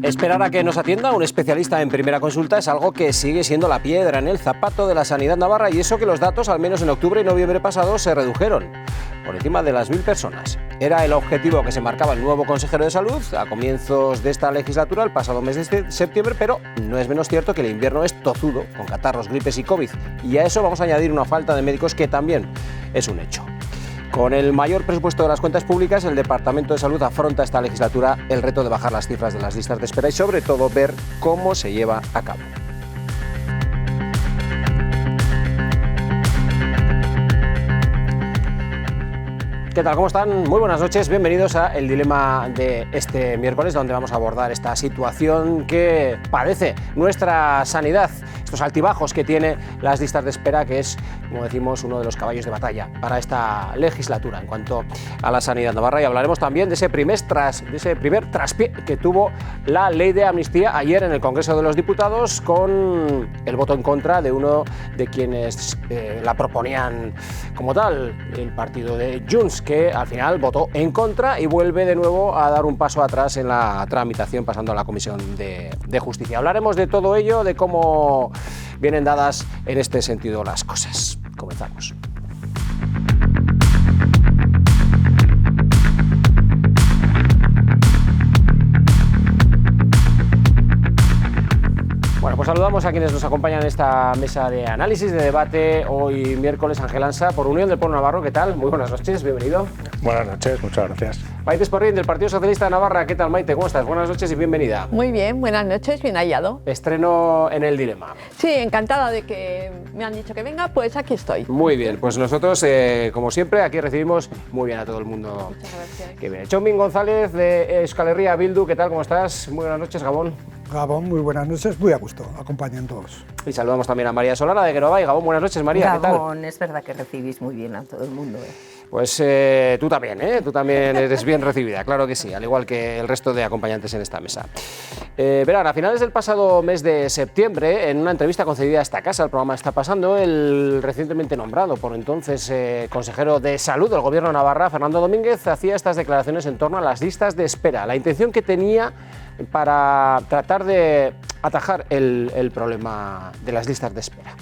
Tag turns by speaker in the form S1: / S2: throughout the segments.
S1: Esperar a que nos atienda un especialista en primera consulta es algo que sigue siendo la piedra en el zapato de la sanidad navarra, y eso que los datos, al menos en octubre y noviembre pasados, se redujeron por encima de las 1.000 personas. Era el objetivo que se marcaba el nuevo consejero de Salud a comienzos de esta legislatura, el pasado mes de septiembre, pero no es menos cierto que el invierno es tozudo, con catarros, gripes y COVID, y a eso vamos a añadir una falta de médicos que también es un hecho. Con el mayor presupuesto de las cuentas públicas, el Departamento de Salud afronta esta legislatura el reto de bajar las cifras de las listas de espera y, sobre todo, ver cómo se lleva a cabo. ¿Qué tal? ¿Cómo están? Muy buenas noches. Bienvenidos a El Dilema de este miércoles, donde vamos a abordar esta situación que padece nuestra sanidad, estos altibajos que tiene las listas de espera, que es, como decimos, uno de los caballos de batalla para esta legislatura en cuanto a la sanidad navarra. Y hablaremos también de ese primer traspié que tuvo la ley de amnistía ayer en el Congreso de los Diputados, con el voto en contra de uno de quienes la proponían como tal, el partido de Junts, que al final votó en contra y vuelve de nuevo a dar un paso atrás en la tramitación, pasando a la Comisión de Justicia. Hablaremos de todo ello, de cómo vienen dadas en este sentido las cosas. Comenzamos. Bueno, pues saludamos a quienes nos acompañan en esta mesa de análisis, de debate. Hoy miércoles, Ángel Ansa, por Unión del Pueblo Navarro. ¿Qué tal? Muy buenas noches, bienvenido.
S2: Buenas noches, muchas gracias.
S1: Maite Esporrín, del Partido Socialista de Navarra. ¿Qué tal, Maite? ¿Cómo estás? Buenas noches y bienvenida.
S3: Muy bien, buenas noches, bien hallado.
S1: Estreno en El Dilema.
S3: Sí, encantada de que me han dicho que venga, pues aquí estoy.
S1: Muy bien, pues nosotros, como siempre, aquí recibimos muy bien a todo el mundo.
S3: Muchas gracias.
S1: Que viene. Txomin González, de Euskal Herria Bildu. ¿Qué tal? ¿Cómo estás? Muy buenas noches, Gabón.
S4: Gabón, muy buenas noches, muy a gusto, acompañan todos.
S1: Y saludamos también a María Solana, de Gerovay. Gabón, buenas noches, María. ¿Qué tal?
S5: Gabón, es verdad que recibís muy bien a todo el mundo.
S1: Pues tú también, tú también eres bien recibida, claro que sí, al igual que el resto de acompañantes en esta mesa. Verán, a finales del pasado mes de septiembre, en una entrevista concedida a esta casa, el programa Está Pasando, el recientemente nombrado por entonces consejero de Salud del Gobierno de Navarra, Fernando Domínguez, hacía estas declaraciones en torno a las listas de espera, la intención que tenía para tratar de atajar el problema de las listas de espera.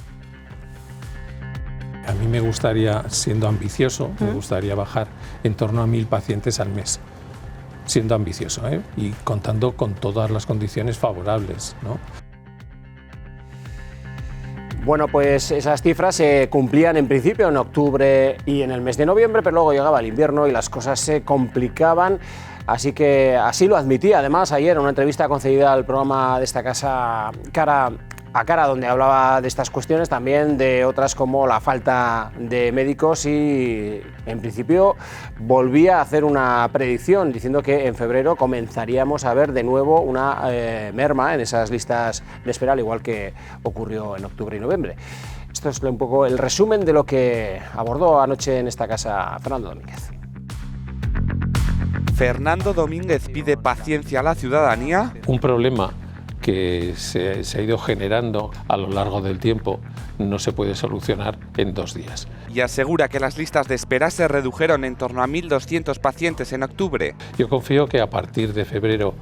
S2: A mí me gustaría, siendo ambicioso, me gustaría bajar en torno a 1.000 pacientes al mes, siendo ambicioso, y contando con todas las condiciones favorables, ¿no?
S1: Bueno, pues esas cifras se cumplían en principio en octubre y en el mes de noviembre, pero luego llegaba el invierno y las cosas se complicaban. Así que así lo admitía, además, ayer en una entrevista concedida al programa de esta casa Cara a Cara, donde hablaba de estas cuestiones, también de otras como la falta de médicos, y en principio volvía a hacer una predicción diciendo que en febrero comenzaríamos a ver de nuevo una merma en esas listas de espera, al igual que ocurrió en octubre y noviembre. Esto es un poco el resumen de lo que abordó anoche en esta casa Fernando Domínguez.
S6: Fernando Domínguez pide paciencia a la ciudadanía.
S2: Un problema que se ha ido generando a lo largo del tiempo no se puede solucionar en 2 días.
S6: Y asegura que las listas de espera se redujeron en torno a 1.200 pacientes en octubre.
S2: Yo confío que a partir de febrero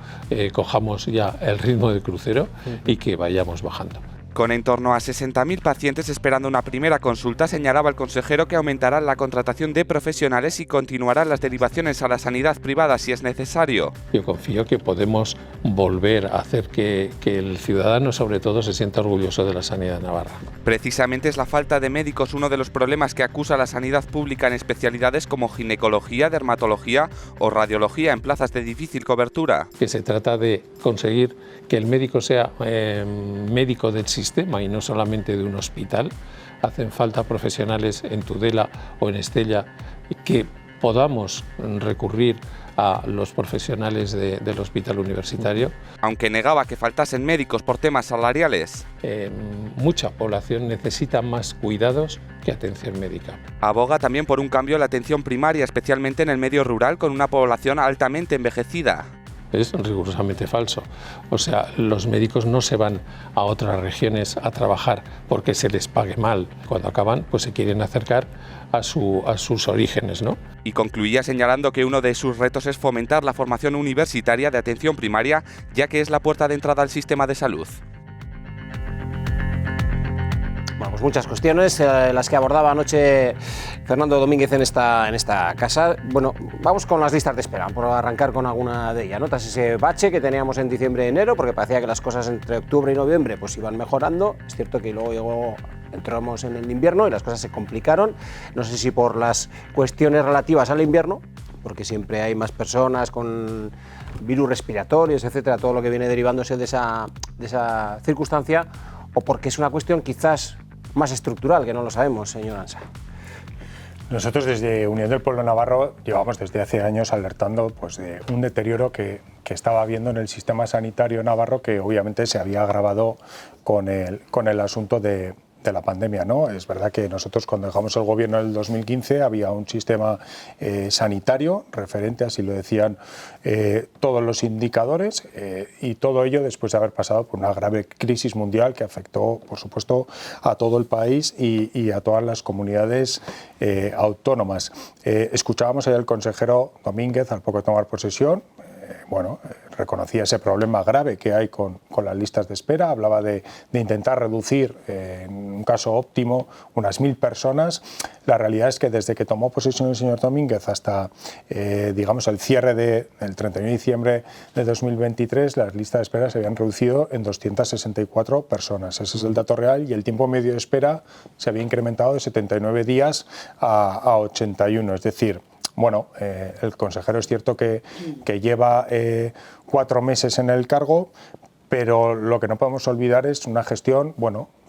S2: cojamos ya el ritmo del crucero y que vayamos bajando.
S6: Con en torno a 60.000 pacientes esperando una primera consulta, señalaba el consejero que aumentará la contratación de profesionales y continuarán las derivaciones a la sanidad privada si es necesario.
S2: Yo confío que podemos volver a hacer que el ciudadano, sobre todo, se sienta orgulloso de la sanidad navarra.
S6: Precisamente es la falta de médicos uno de los problemas que acusa la sanidad pública en especialidades como ginecología, dermatología o radiología en plazas de difícil cobertura.
S2: Que se trata de conseguir que el médico sea médico del sistema y no solamente de un hospital. Hacen falta profesionales en Tudela o en Estella que podamos recurrir a los profesionales del hospital universitario.
S6: Aunque negaba que faltasen médicos por temas salariales.
S2: Mucha población necesita más cuidados que atención médica.
S6: Aboga también por un cambio en la atención primaria, especialmente en el medio rural, con una población altamente envejecida.
S2: Es rigurosamente falso. O sea, los médicos no se van a otras regiones a trabajar porque se les pague mal. Cuando acaban, pues se quieren acercar a sus orígenes, ¿no?
S6: Y concluía señalando que uno de sus retos es fomentar la formación universitaria de atención primaria, ya que es la puerta de entrada al sistema de salud.
S1: Bueno, pues muchas cuestiones las que abordaba anoche Fernando Domínguez en esta casa. Bueno, vamos con las listas de espera, por arrancar con alguna de ellas, ¿no? Tras ese bache que teníamos en diciembre y enero, porque parecía que las cosas entre octubre y noviembre pues iban mejorando. Es cierto que luego entramos en el invierno y las cosas se complicaron. No sé si por las cuestiones relativas al invierno, porque siempre hay más personas con virus respiratorios, etcétera, todo lo que viene derivándose de esa circunstancia, o porque es una cuestión quizás más estructural, que no lo sabemos, señor Ansa.
S7: Nosotros desde Unión del Pueblo Navarro llevamos desde hace años alertando pues, de un deterioro que estaba habiendo en el sistema sanitario navarro, que obviamente se había agravado con el asunto de la pandemia, ¿no? Es verdad que nosotros cuando dejamos el gobierno en el 2015 había un sistema sanitario referente, así lo decían todos los indicadores, y todo ello después de haber pasado por una grave crisis mundial que afectó, por supuesto, a todo el país y a todas las comunidades autónomas. Escuchábamos ayer al consejero Domínguez al poco de tomar posesión. Reconocía ese problema grave que hay con las listas de espera, hablaba de intentar reducir, en un caso óptimo, unas 1000 personas. La realidad es que desde que tomó posesión el señor Domínguez hasta, digamos, el cierre del 31 de diciembre de 2023, las listas de espera se habían reducido en 264 personas. Ese es el dato real, y el tiempo medio de espera se había incrementado de 79 días a 81, es decir, el consejero es cierto que lleva 4 meses en el cargo, pero lo que no podemos olvidar es una gestión,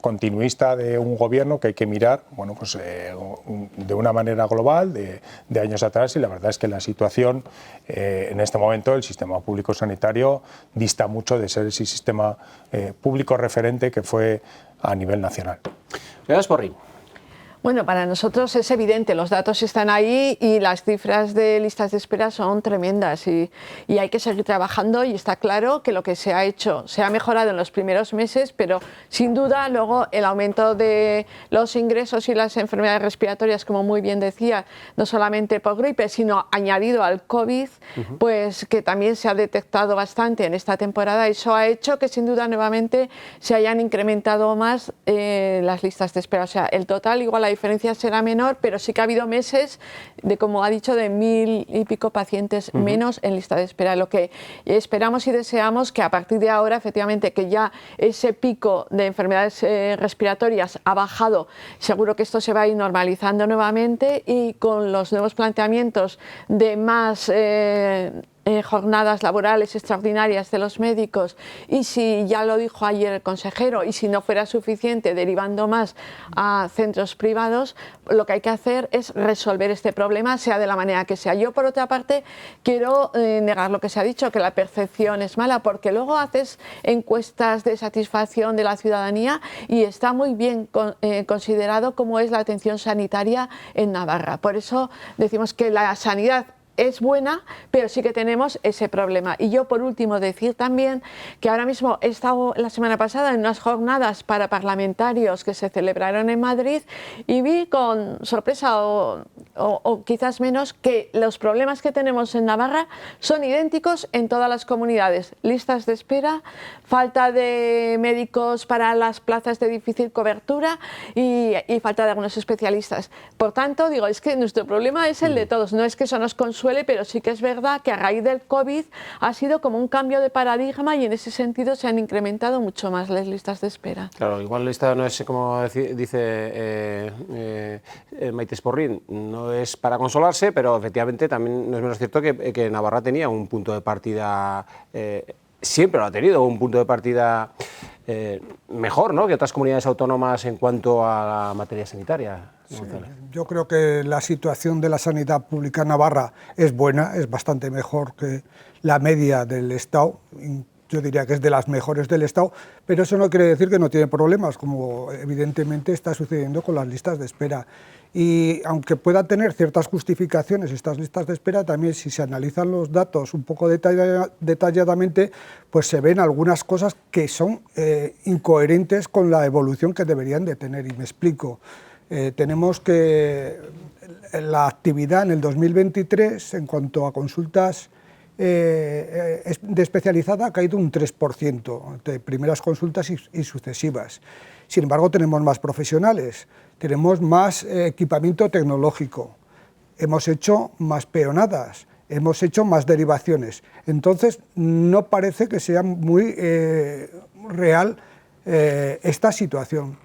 S7: continuista de un gobierno que hay que mirar, de una manera global, de años atrás, y la verdad es que la situación en este momento, el sistema público sanitario dista mucho de ser ese sistema público referente que fue a nivel nacional.
S1: Gracias, Porrín.
S3: Bueno, para nosotros es evidente, los datos están ahí y las cifras de listas de espera son tremendas y hay que seguir trabajando, y está claro que lo que se ha hecho se ha mejorado en los primeros meses, pero sin duda luego el aumento de los ingresos y las enfermedades respiratorias, como muy bien decía, no solamente por gripe, sino añadido al COVID, pues que también se ha detectado bastante en esta temporada. Eso ha hecho que sin duda nuevamente se hayan incrementado más las listas de espera. O sea, el total igual la diferencia será menor, pero sí que ha habido meses de, como ha dicho, de 1000 y pico pacientes menos en lista de espera. Lo que esperamos y deseamos que a partir de ahora, efectivamente, que ya ese pico de enfermedades respiratorias ha bajado, seguro que esto se va a ir normalizando nuevamente, y con los nuevos planteamientos de más jornadas laborales extraordinarias de los médicos, y si ya lo dijo ayer el consejero, y si no fuera suficiente derivando más a centros privados, lo que hay que hacer es resolver este problema, sea de la manera que sea. Yo, por otra parte, quiero negar lo que se ha dicho, que la percepción es mala, porque luego haces encuestas de satisfacción de la ciudadanía y está muy bien considerado cómo es la atención sanitaria en Navarra. Por eso decimos que la sanidad es buena, pero sí que tenemos ese problema. Y yo, por último, decir también que ahora mismo he estado la semana pasada en unas jornadas para parlamentarios que se celebraron en Madrid y vi con sorpresa o quizás menos que los problemas que tenemos en Navarra son idénticos en todas las comunidades. Listas de espera, falta de médicos para las plazas de difícil cobertura y falta de algunos especialistas. Por tanto, digo, es que nuestro problema es el de todos. No es que eso nos consuele, pero sí que es verdad que a raíz del COVID ha sido como un cambio de paradigma, y en ese sentido se han incrementado mucho más las listas de espera.
S1: Claro, igual esta no es, como dice Maite Esporrín, no es para consolarse, pero efectivamente también no es menos cierto que Navarra tenía un punto de partida, siempre lo ha tenido, un punto de partida mejor, ¿no?, que otras comunidades autónomas en cuanto a la materia sanitaria.
S4: Sí, yo creo que la situación de la sanidad pública en Navarra es buena, es bastante mejor que la media del Estado. Yo diría que es de las mejores del Estado, pero eso no quiere decir que no tiene problemas, como evidentemente está sucediendo con las listas de espera. Y aunque pueda tener ciertas justificaciones estas listas de espera, también si se analizan los datos un poco detalladamente, pues se ven algunas cosas que son incoherentes con la evolución que deberían de tener. Y me explico. Tenemos que la actividad en el 2023 en cuanto a consultas de especializada ha caído un 3% de primeras consultas y sucesivas. Sin embargo, tenemos más profesionales, tenemos más equipamiento tecnológico, hemos hecho más peonadas, hemos hecho más derivaciones. Entonces, no parece que sea muy real esta situación.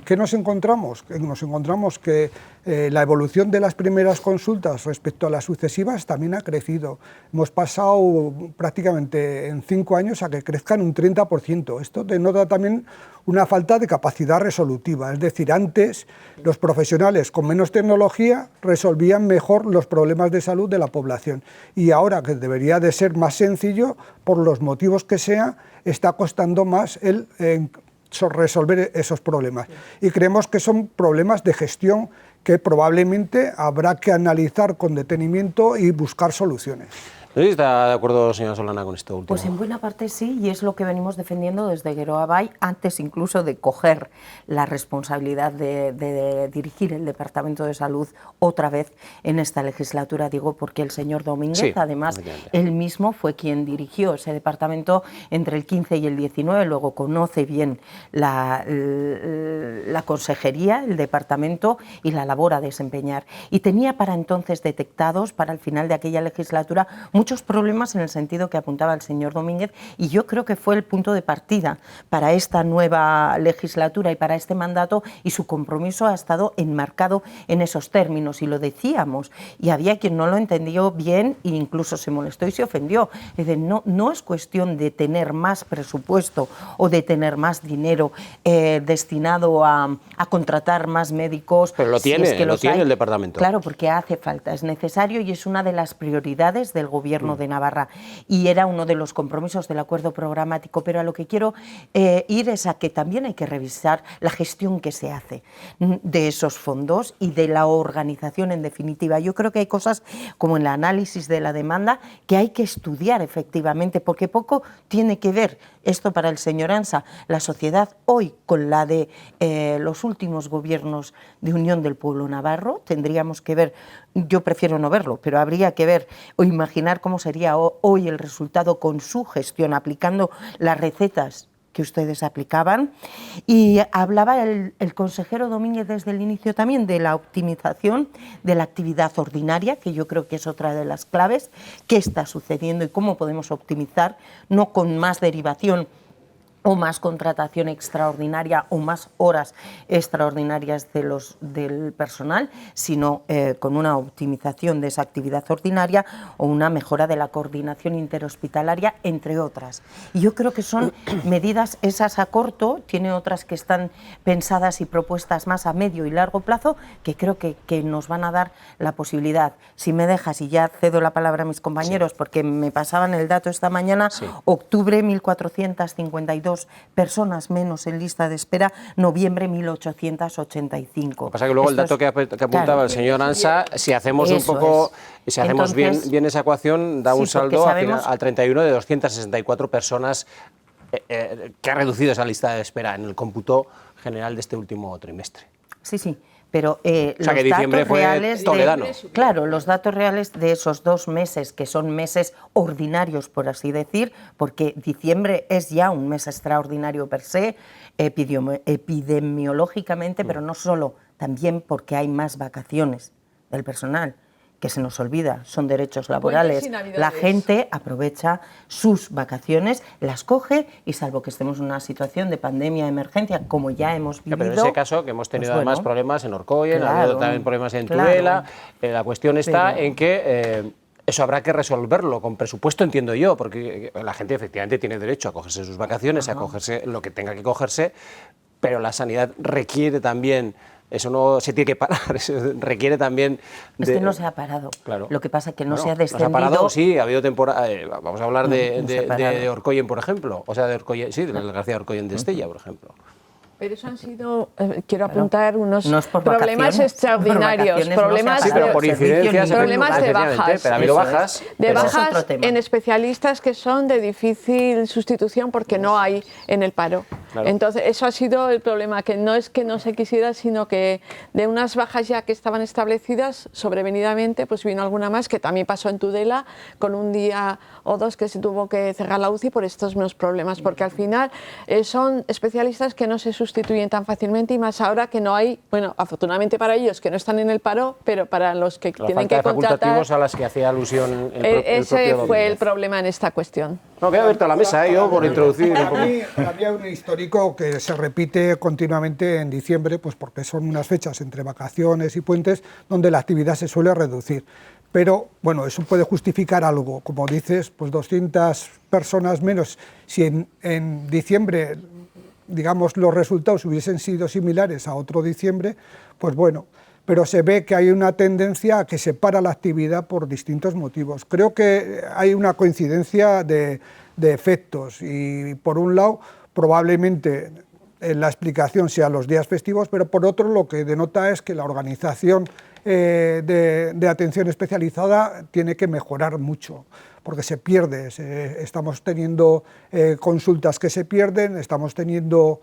S4: ¿Qué nos encontramos? Nos encontramos que la evolución de las primeras consultas respecto a las sucesivas también ha crecido. Hemos pasado prácticamente en 5 años a que crezcan un 30%. Esto denota también una falta de capacidad resolutiva. Es decir, antes los profesionales con menos tecnología resolvían mejor los problemas de salud de la población. Y ahora, que debería de ser más sencillo, por los motivos que sea, está costando más el resolver esos problemas. Y creemos que son problemas de gestión que probablemente habrá que analizar con detenimiento y buscar soluciones.
S1: No sé si está de acuerdo, señora Solana, con esto último.
S5: Pues en buena parte sí, y es lo que venimos defendiendo desde Geroa Bai, antes incluso de coger la responsabilidad de dirigir el Departamento de Salud otra vez en esta legislatura, digo, porque el señor Domínguez, sí, además, él mismo fue quien dirigió ese departamento entre el 15 y el 19, luego conoce bien la consejería, el departamento y la labor a desempeñar. Y tenía para entonces detectados, para el final de aquella legislatura, muchos problemas en el sentido que apuntaba el señor Domínguez, y yo creo que fue el punto de partida para esta nueva legislatura y para este mandato, y su compromiso ha estado enmarcado en esos términos, y lo decíamos, y había quien no lo entendió bien e incluso se molestó y se ofendió. Es decir, no es cuestión de tener más presupuesto o de tener más dinero destinado a contratar más médicos.
S1: Pero lo tiene, si es que lo tiene el departamento.
S5: Claro, porque hace falta, es necesario y es una de las prioridades del Gobierno de Navarra, y era uno de los compromisos del acuerdo programático, pero a lo que quiero ir es a que también hay que revisar la gestión que se hace de esos fondos y de la organización en definitiva. Yo creo que hay cosas como en el análisis de la demanda que hay que estudiar efectivamente, porque poco tiene que ver esto para el señor Ansa, la sociedad hoy con la de los últimos gobiernos de Unión del Pueblo Navarro. Tendríamos que ver, yo prefiero no verlo, pero habría que ver o imaginar cómo sería hoy el resultado con su gestión, aplicando las recetas que ustedes aplicaban. Y hablaba el consejero Domínguez desde el inicio también de la optimización de la actividad ordinaria, que yo creo que es otra de las claves. ¿Qué está sucediendo y cómo podemos optimizar? No con más derivación o más contratación extraordinaria o más horas extraordinarias del personal, sino con una optimización de esa actividad ordinaria o una mejora de la coordinación interhospitalaria, entre otras. Y yo creo que son medidas esas a corto, tiene otras que están pensadas y propuestas más a medio y largo plazo, que creo que nos van a dar la posibilidad. Si me dejas, y ya cedo la palabra a mis compañeros, sí, porque me pasaban el dato esta mañana, sí. Octubre 1.452 personas menos en lista de espera, noviembre 1.885.
S1: Lo que pasa es que luego el dato que apuntaba claro, el señor Ansa, si hacemos un poco, si hacemos entonces, bien esa ecuación, da un saldo al 31 de 264 personas que ha reducido esa lista de espera en el cómputo general de este último trimestre.
S5: Sí, sí. Pero
S1: o sea, que diciembre fue toledano.
S5: Claro, los datos reales de esos 2 meses, que son meses ordinarios, por así decir, porque diciembre es ya un mes extraordinario per se, epidemiológicamente, pero no solo, también porque hay más vacaciones del personal, que se nos olvida, son derechos laborales. La gente aprovecha sus vacaciones, las coge y salvo que estemos en una situación de pandemia, emergencia, como ya hemos vivido...
S1: Pero en ese caso, que hemos tenido pues además problemas en Orcoyen, ha habido también problemas en Tudela, la cuestión está en que... eso habrá que resolverlo con presupuesto, entiendo yo, porque la gente efectivamente tiene derecho a cogerse sus vacaciones, a cogerse lo que tenga que cogerse, pero la sanidad requiere también... Eso no se tiene que parar, eso requiere también...
S5: Es que no se ha parado. Claro. Lo que pasa es que no se ha descendido...
S1: ¿No se ha parado? Sí, ha habido temporada... vamos a hablar de Orcoyen, por ejemplo. O sea, de Orcoyen, sí, de la García Orcoyen de Estella, por ejemplo.
S3: Pero eso han sido, quiero apuntar, unos
S5: no es por
S3: problemas
S5: vacaciones.
S3: extraordinarios,
S5: Por vacaciones
S3: problemas
S5: no se
S1: Sí, pero por incidencias,
S3: problemas de
S1: efectivamente,
S3: bajas.
S1: pero ha habido
S5: Eso es.
S1: bajas.
S3: de
S5: Pero ese es
S3: bajas
S5: otro tema.
S3: en especialistas que son de difícil sustitución porque no hay en el paro.
S1: Claro.
S3: Entonces, eso ha sido el problema, que no es que no se quisiera, sino que de unas bajas ya que estaban establecidas, sobrevenidamente, pues vino alguna más, que también pasó en Tudela, con un día o dos que se tuvo que cerrar la UCI por estos mismos problemas, porque al final son especialistas que no se sustituyen tan fácilmente, y más ahora que no hay, bueno, afortunadamente para ellos que no están en el paro, pero para los que
S1: La
S3: tienen
S1: falta
S3: que
S1: de
S3: contratar,
S1: facultativos a las que hacía alusión el
S3: ese
S1: propio
S3: fue el
S1: Domínguez.
S3: problema en esta cuestión.
S1: No, queda abierta la mesa, yo por introducir un poco.
S4: Había un histórico que se repite continuamente en diciembre, pues porque son unas fechas entre vacaciones y puentes donde la actividad se suele reducir. Pero bueno, eso puede justificar algo. Como dices, pues 200 personas menos. Si en diciembre, digamos, los resultados hubiesen sido similares a otro diciembre, pues bueno. Pero se ve que hay una tendencia a que se para la actividad por distintos motivos. Creo que hay una coincidencia de efectos y, por un lado, probablemente la explicación sea los días festivos, pero por otro lo que denota es que la organización de atención especializada tiene que mejorar mucho, porque se pierde. Estamos teniendo consultas que se pierden, estamos teniendo,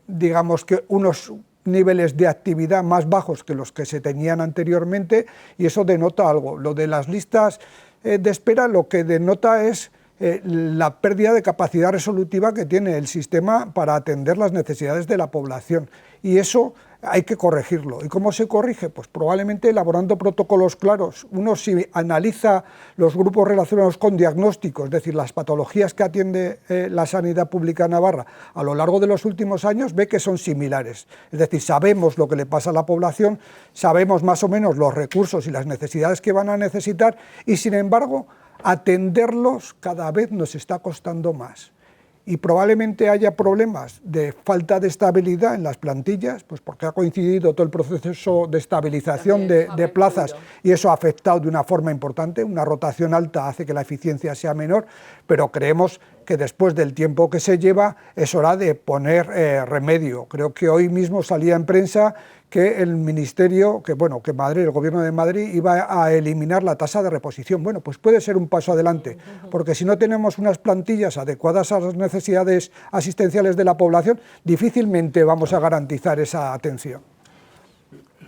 S4: digamos que unos niveles de actividad más bajos que los que se tenían anteriormente, y eso denota algo. Lo de las listas de espera lo que denota es la pérdida de capacidad resolutiva que tiene el sistema para atender las necesidades de la población, y eso hay que corregirlo. ¿Y cómo se corrige? Pues probablemente elaborando protocolos claros. Uno, si analiza los grupos relacionados con diagnósticos, es decir, las patologías que atiende la sanidad pública navarra a lo largo de los últimos años, ve que son similares. Es decir, sabemos lo que le pasa a la población, sabemos más o menos los recursos y las necesidades que van a necesitar, y sin embargo, atenderlos cada vez nos está costando más. Y probablemente haya problemas de falta de estabilidad en las plantillas, pues porque ha coincidido todo el proceso de estabilización de plazas, y eso ha afectado de una forma importante. Una rotación alta hace que la eficiencia sea menor, pero creemos que después del tiempo que se lleva es hora de poner remedio. Creo que hoy mismo salía en prensa que el Ministerio, que Madrid, el Gobierno de Madrid iba a eliminar la tasa de reposición. Bueno, pues puede ser un paso adelante, porque si no tenemos unas plantillas adecuadas a las necesidades asistenciales de la población, difícilmente vamos a garantizar esa atención.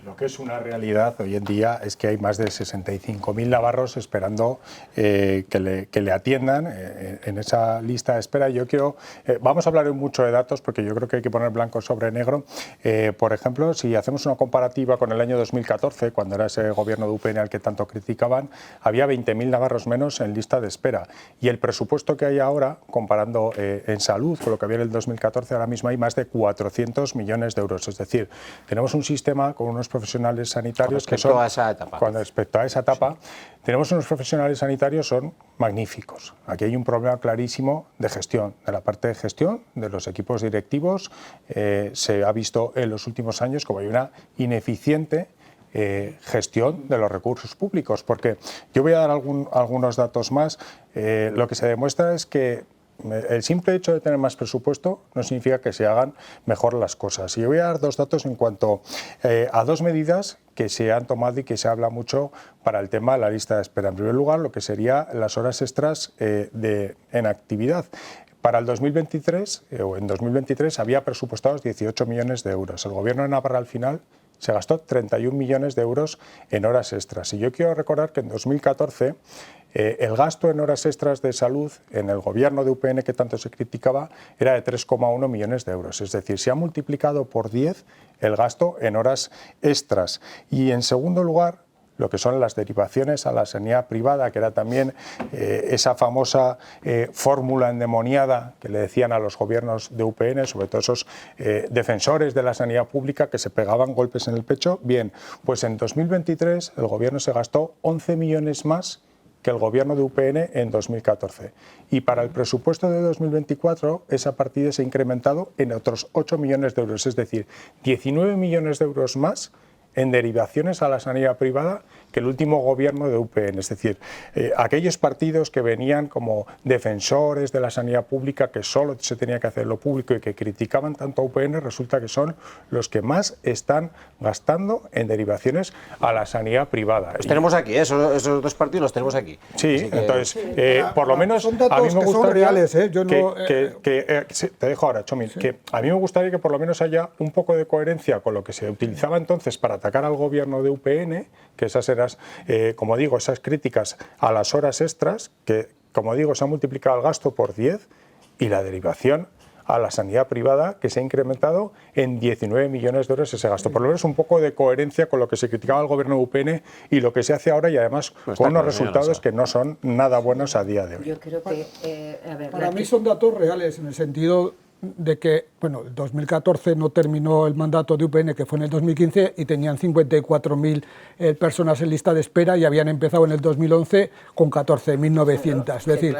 S7: Lo que es una realidad hoy en día es que hay más de 65.000 navarros esperando que le atiendan en esa lista de espera. Yo quiero, vamos a hablar mucho de datos porque yo creo que hay que poner blanco sobre negro. Por ejemplo, si hacemos una comparativa con el año 2014, cuando era ese gobierno de UPN al que tanto criticaban, había 20.000 navarros menos en lista de espera. Y el presupuesto que hay ahora, comparando en salud con lo que había en el 2014, ahora mismo hay más de 400 millones de euros. Es decir, tenemos un sistema con unos profesionales sanitarios que son, con respecto a esa etapa, tenemos unos profesionales sanitarios son magníficos. Aquí hay un problema clarísimo de gestión, de la parte de gestión de los equipos directivos. Se ha visto en los últimos años como hay una ineficiente gestión de los recursos públicos, porque yo voy a dar algunos datos más. Lo que se demuestra es que el simple hecho de tener más presupuesto no significa que se hagan mejor las cosas. Y yo voy a dar dos datos en cuanto a dos medidas que se han tomado y que se habla mucho para el tema de la lista de espera. En primer lugar, lo que serían las horas extras en actividad. Para el 2023 o en 2023 había presupuestados 18 millones de euros. El Gobierno de Navarra al final se gastó 31 millones de euros en horas extras. Y yo quiero recordar que en 2014 el gasto en horas extras de salud en el gobierno de UPN, que tanto se criticaba, era de 3,1 millones de euros. Es decir, se ha multiplicado por 10 el gasto en horas extras. Y en segundo lugar, lo que son las derivaciones a la sanidad privada, que era también esa famosa fórmula endemoniada que le decían a los gobiernos de UPN, sobre todo esos defensores de la sanidad pública que se pegaban golpes en el pecho. Bien, pues en 2023 el gobierno se gastó 11 millones más que el gobierno de UPN en 2014. Y para el presupuesto de 2024 esa partida se ha incrementado en otros 8 millones de euros, es decir, 19 millones de euros más en derivaciones a la sanidad privada que el último gobierno de UPN. Es decir, aquellos partidos que venían como defensores de la sanidad pública, que solo se tenía que hacer lo público y que criticaban tanto a UPN, resulta que son los que más están gastando en derivaciones a la sanidad privada.
S1: Los tenemos aquí, esos dos partidos los tenemos aquí.
S7: Sí, entonces, por lo menos
S4: son datos
S7: a mí me gustaría
S4: son reales, yo no,
S7: te dejo ahora, Txomin, que a mí me gustaría que por lo menos haya un poco de coherencia con lo que se utilizaba entonces para atacar al gobierno de UPN, que esas eran, como digo, esas críticas a las horas extras, que, como digo, se ha multiplicado el gasto por 10, y la derivación a la sanidad privada, que se ha incrementado en 19 millones de euros ese gasto. Por lo menos un poco de coherencia con lo que se criticaba al gobierno de UPN y lo que se hace ahora, y además con unos resultados que no son nada buenos a día de hoy.
S5: Yo creo que,
S4: para mí son datos reales, en el sentido de que, bueno, en 2014 no terminó el mandato de UPN, que fue en el 2015, y tenían 54.000 personas en lista de espera, y habían empezado en el 2011 con 14.900. Es decir,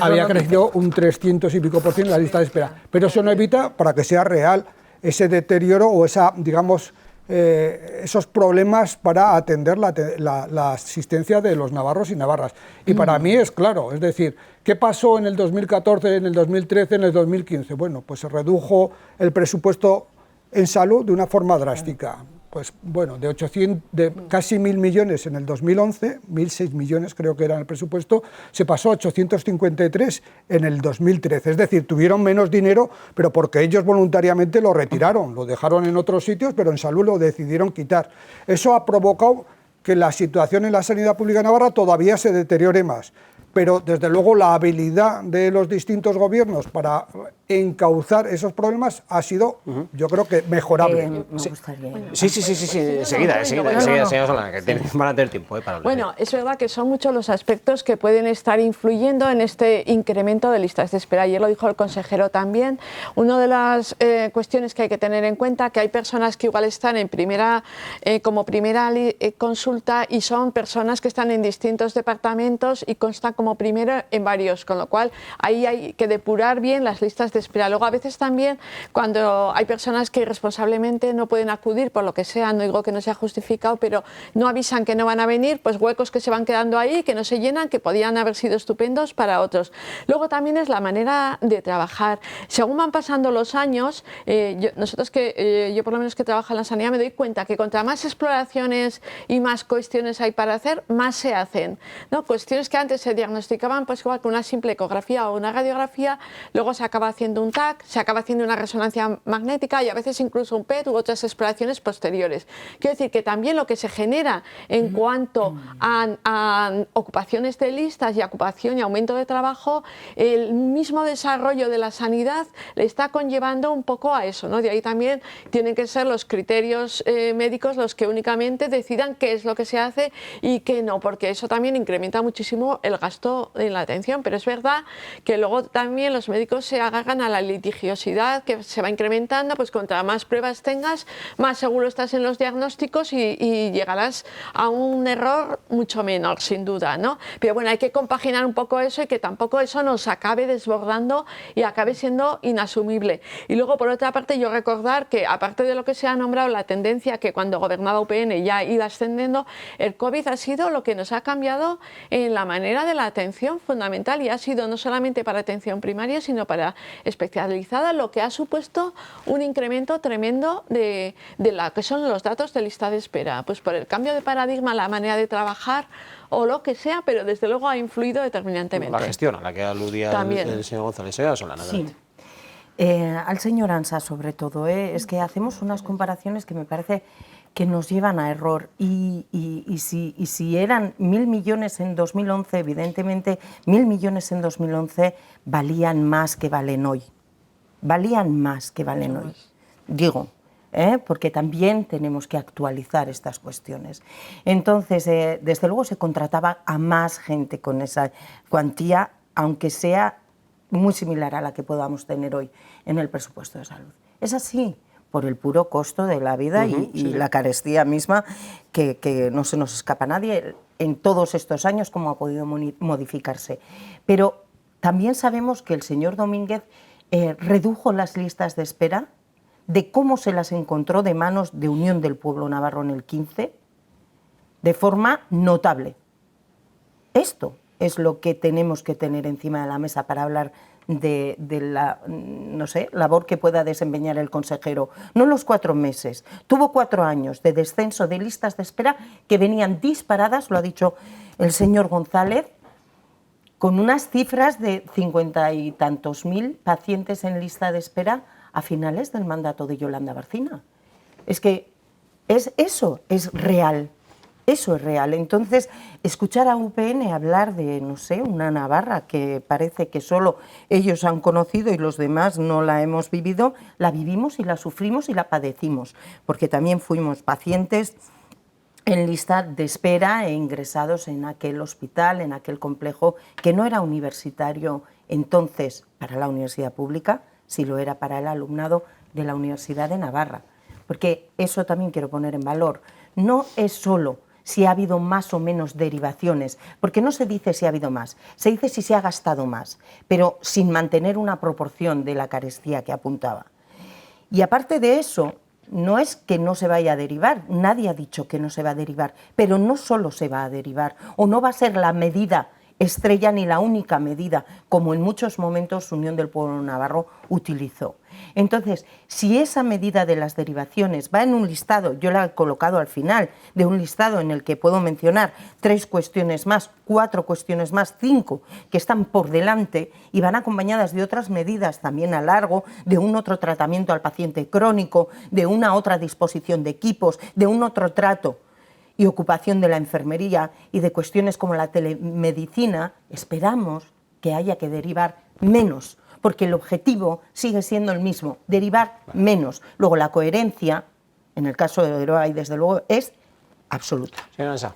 S4: había crecido un 300 y pico % en la lista de espera. Pero eso no evita, para que sea real, ese deterioro o esa, digamos, esos problemas para atender la asistencia de los navarros y navarras. Y para mí es claro, es decir, ¿qué pasó en el 2014, en el 2013, en el 2015? Bueno, pues se redujo el presupuesto en salud de una forma drástica. Pues bueno, de casi 1.000 millones en el 2011, 1.006 millones creo que era el presupuesto, se pasó a 853 en el 2013. Es decir, tuvieron menos dinero, pero porque ellos voluntariamente lo retiraron, lo dejaron en otros sitios, pero en salud lo decidieron quitar. Eso ha provocado que la situación en la sanidad pública de Navarra todavía se deteriore más. Pero desde luego la habilidad de los distintos gobiernos para encauzar esos problemas ha sido, yo creo que mejorable.
S1: Sí, enseguida, señora Solana, que van a tener tiempo para hablar.
S3: Bueno, es verdad que son muchos los aspectos que pueden estar influyendo en este incremento de listas de espera. Ayer lo dijo el consejero también. Una de las cuestiones que hay que tener en cuenta, que hay personas que igual están en como primera consulta, y son personas que están en distintos departamentos y constan como primero en varios, con lo cual ahí hay que depurar bien las listas de espera. Luego, a veces también, cuando hay personas que irresponsablemente no pueden acudir por lo que sea, no digo que no sea justificado, pero no avisan que no van a venir, pues huecos que se van quedando ahí, que no se llenan, que podían haber sido estupendos para otros. Luego también es la manera de trabajar. Según van pasando los años, yo por lo menos que trabajo en la sanidad, me doy cuenta que contra más exploraciones y más cuestiones hay para hacer, más se hacen, ¿no? Cuestiones que antes se diagnosticaban pues igual con una simple ecografía o una radiografía, luego se acaba haciendo un TAC, se acaba haciendo una resonancia magnética y a veces incluso un PET u otras exploraciones posteriores. Quiero decir que también lo que se genera en cuanto a ocupaciones de listas y ocupación y aumento de trabajo, el mismo desarrollo de la sanidad le está conllevando un poco a eso, ¿no? De ahí también tienen que ser los criterios médicos los que únicamente decidan qué es lo que se hace y qué no, porque eso también incrementa muchísimo el gasto en la atención. Pero es verdad que luego también los médicos se agarran a la litigiosidad que se va incrementando, pues contra más pruebas tengas, más seguro estás en los diagnósticos y llegarás a un error mucho menor, sin duda, ¿no? Pero bueno, hay que compaginar un poco eso y que tampoco eso nos acabe desbordando y acabe siendo inasumible. Y luego, por otra parte, yo recordar que, aparte de lo que se ha nombrado, la tendencia que cuando gobernaba UPN ya iba ascendiendo, el COVID ha sido lo que nos ha cambiado en la manera de la atención fundamental, y ha sido no solamente para atención primaria, sino para especializada, lo que ha supuesto un incremento tremendo de la que son los datos de lista de espera, pues por el cambio de paradigma, la manera de trabajar o lo que sea, pero desde luego ha influido determinantemente.
S1: La gestión a la que aludía el señor González. Solana,
S5: sí. Al señor Ansa, sobre todo, es que hacemos unas comparaciones que me parece que nos llevan a error, y si eran 1.000 millones en 2011, evidentemente 1.000 millones en 2011 valían más que valen hoy. Valían más que valen hoy. Digo, porque también tenemos que actualizar estas cuestiones. Entonces, desde luego se contrataba a más gente con esa cuantía, aunque sea muy similar a la que podamos tener hoy en el presupuesto de salud. Es así, por el puro costo de la vida y la carestía misma, que no se nos escapa a nadie en todos estos años cómo ha podido modificarse. Pero también sabemos que el señor Domínguez redujo las listas de espera, de cómo se las encontró de manos de Unión del Pueblo Navarro en el 15, de forma notable. Esto es lo que tenemos que tener encima de la mesa para hablar de la, no sé, labor que pueda desempeñar el consejero. No los 4 meses, tuvo 4 años de descenso de listas de espera que venían disparadas, lo ha dicho el señor González, con unas cifras de 50 y tantos mil pacientes en lista de espera a finales del mandato de Yolanda Barcina. Es que eso es real. Eso es real. Entonces, escuchar a UPN hablar de, no sé, una Navarra que parece que solo ellos han conocido y los demás no la hemos vivido, la vivimos y la sufrimos y la padecimos, porque también fuimos pacientes en lista de espera e ingresados en aquel hospital, en aquel complejo que no era universitario entonces para la universidad pública, si lo era para el alumnado de la Universidad de Navarra. Porque eso también quiero poner en valor. No es solo si ha habido más o menos derivaciones, porque no se dice si ha habido más, se dice si se ha gastado más, pero sin mantener una proporción de la carestía que apuntaba. Y aparte de eso, no es que no se vaya a derivar, nadie ha dicho que no se va a derivar, pero no solo se va a derivar, o no va a ser la medida estrella ni la única medida, como en muchos momentos Unión del Pueblo Navarro utilizó. Entonces, si esa medida de las derivaciones va en un listado, yo la he colocado al final, de un listado en el que puedo mencionar 3 cuestiones más, 4 cuestiones más, 5 que están por delante y van acompañadas de otras medidas también a largo, de un otro tratamiento al paciente crónico, de una otra disposición de equipos, de un otro trato y ocupación de la enfermería y de cuestiones como la telemedicina, esperamos que haya que derivar menos, porque el objetivo sigue siendo el mismo, derivar menos. Luego la coherencia, en el caso de Oderoa, desde luego, es absoluta.
S1: Señora Ansa.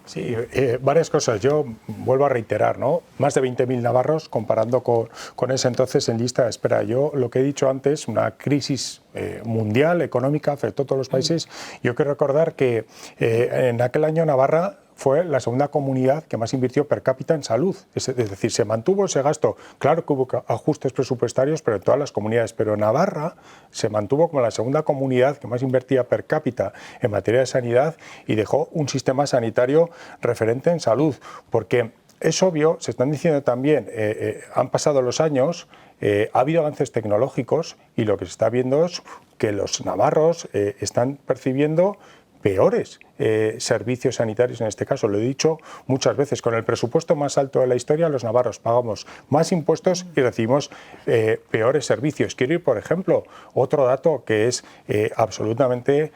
S7: Sí, varias cosas. Yo vuelvo a reiterar, ¿no? Más de 20.000 navarros comparando con ese entonces en lista de espera. Yo lo que he dicho antes, una crisis mundial, económica, afectó a todos los países. Yo quiero recordar que en aquel año Navarra fue la segunda comunidad que más invirtió per cápita en salud. Es decir, se mantuvo ese gasto. Claro que hubo ajustes presupuestarios, pero en todas las comunidades. Pero Navarra se mantuvo como la segunda comunidad que más invertía per cápita en materia de sanidad y dejó un sistema sanitario referente en salud. Porque es obvio, se están diciendo también, han pasado los años, ha habido avances tecnológicos y lo que se está viendo es que los navarros están percibiendo peores servicios sanitarios en este caso. Lo he dicho muchas veces, con el presupuesto más alto de la historia los navarros pagamos más impuestos y recibimos peores servicios. Quiero ir, por ejemplo, otro dato que es absolutamente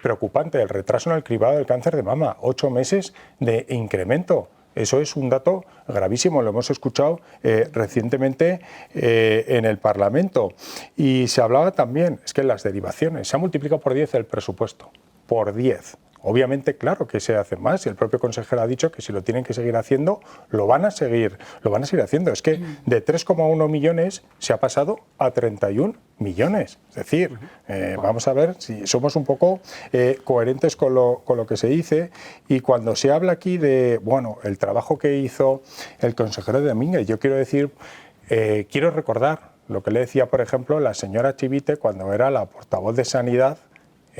S7: preocupante, el retraso en el cribado del cáncer de mama, 8 meses de incremento. Eso es un dato gravísimo, lo hemos escuchado recientemente en el Parlamento. Y se hablaba también, es que las derivaciones, se ha multiplicado por 10 el presupuesto, por 10. Obviamente, claro que se hace más y el propio consejero ha dicho que si lo tienen que seguir haciendo, lo van a seguir haciendo. Es que de 3,1 millones se ha pasado a 31 millones. Es decir, vamos a ver si somos un poco coherentes con lo que se dice. Y cuando se habla aquí de, bueno, el trabajo que hizo el consejero Domínguez, yo quiero decir, quiero recordar lo que le decía, por ejemplo, la señora Chivite cuando era la portavoz de Sanidad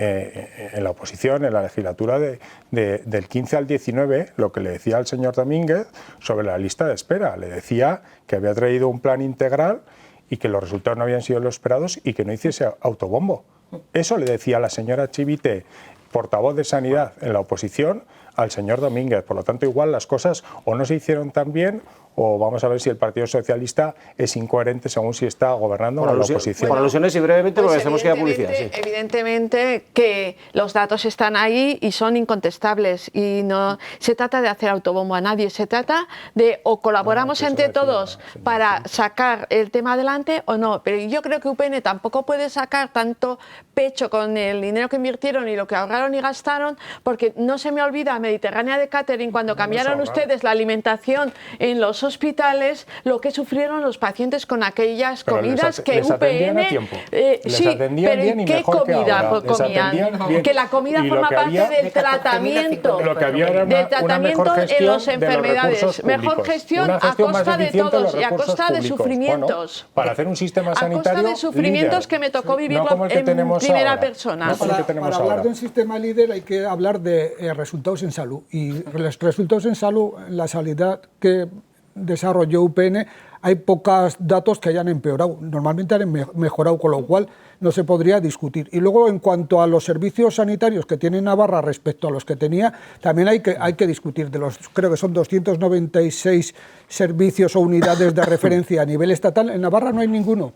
S7: en la oposición, en la legislatura del 15 al 19, lo que le decía al señor Domínguez sobre la lista de espera. Le decía que había traído un plan integral y que los resultados no habían sido los esperados y que no hiciese autobombo. Eso le decía la señora Chivite, portavoz de Sanidad en la oposición, al señor Domínguez. Por lo tanto, igual las cosas o no se hicieron tan bien o vamos a ver si el Partido Socialista es incoherente según si está gobernando o en la oposición.
S1: Por alusiones y brevemente,
S3: pues
S1: porque tenemos que ir a publicidad. Sí.
S3: Evidentemente que los datos están ahí y son incontestables y no se trata de hacer autobombo a nadie, se trata de o colaboramos entre todos para sacar el tema adelante o no. Pero yo creo que UPN tampoco puede sacar tanto pecho con el dinero que invirtieron y lo que ahorraron y gastaron, porque no se me olvida Mediterránea de Catering cuando cambiaron ustedes la alimentación en los los hospitales lo que sufrieron los pacientes con aquellas
S7: Pero
S3: comidas que
S7: les atendían
S3: UPN...
S7: a tiempo. Les
S3: sí,
S7: atendían
S3: pero
S7: bien y
S3: ¿qué
S7: mejor que
S3: comida
S7: ahora. Les
S3: comían?
S7: atendían bien.
S3: Que la comida
S7: Y lo
S3: forma
S7: que
S3: parte
S7: había-
S3: del tratamiento.
S7: Lo que había era
S3: Del tratamiento
S7: mejor
S3: en
S7: gestión
S3: las
S7: de los
S3: enfermedades.
S7: recursos
S3: Mejor
S7: públicos.
S3: gestión
S7: Una
S3: a
S7: gestión más
S3: costa de
S7: eficiente de los
S3: todos y a
S7: recursos
S3: costa de
S7: públicos.
S3: sufrimientos.
S7: Bueno, para hacer un sistema
S3: A
S7: sanitario
S3: costa de sufrimientos
S7: líder.
S3: que me tocó
S7: No
S3: vivirlo
S7: como el que
S3: en
S7: tenemos
S3: primera
S7: ahora.
S3: persona.
S7: No como el que tenemos
S4: Para hablar
S7: ahora.
S4: de un sistema líder hay que hablar de resultados en salud. Y los resultados en salud, la sanidad que desarrolló UPN, hay pocos datos que hayan empeorado. Normalmente han mejorado, con lo cual no se podría discutir. Y luego, en cuanto a los servicios sanitarios que tiene Navarra respecto a los que tenía, también hay que discutir. De los, creo que son 296 servicios o unidades de referencia a nivel estatal, en Navarra no hay ninguno.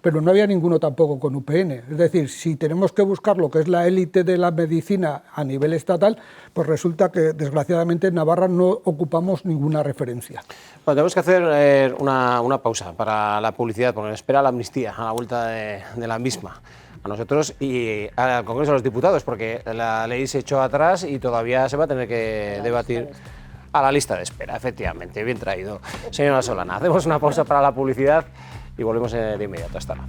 S4: Pero no había ninguno tampoco con UPN. Es decir, si tenemos que buscar lo que es la élite de la medicina a nivel estatal, pues resulta que desgraciadamente en Navarra no ocupamos ninguna referencia.
S1: Bueno, tenemos que hacer una pausa para la publicidad, porque nos espera la amnistía a la vuelta de la misma. A nosotros y al Congreso de los Diputados, porque la ley se echó atrás y todavía se va a tener que debatir. A la lista de espera, efectivamente, bien traído. Señora Solana, hacemos una pausa para la publicidad y volvemos de inmediato. Hasta ahora.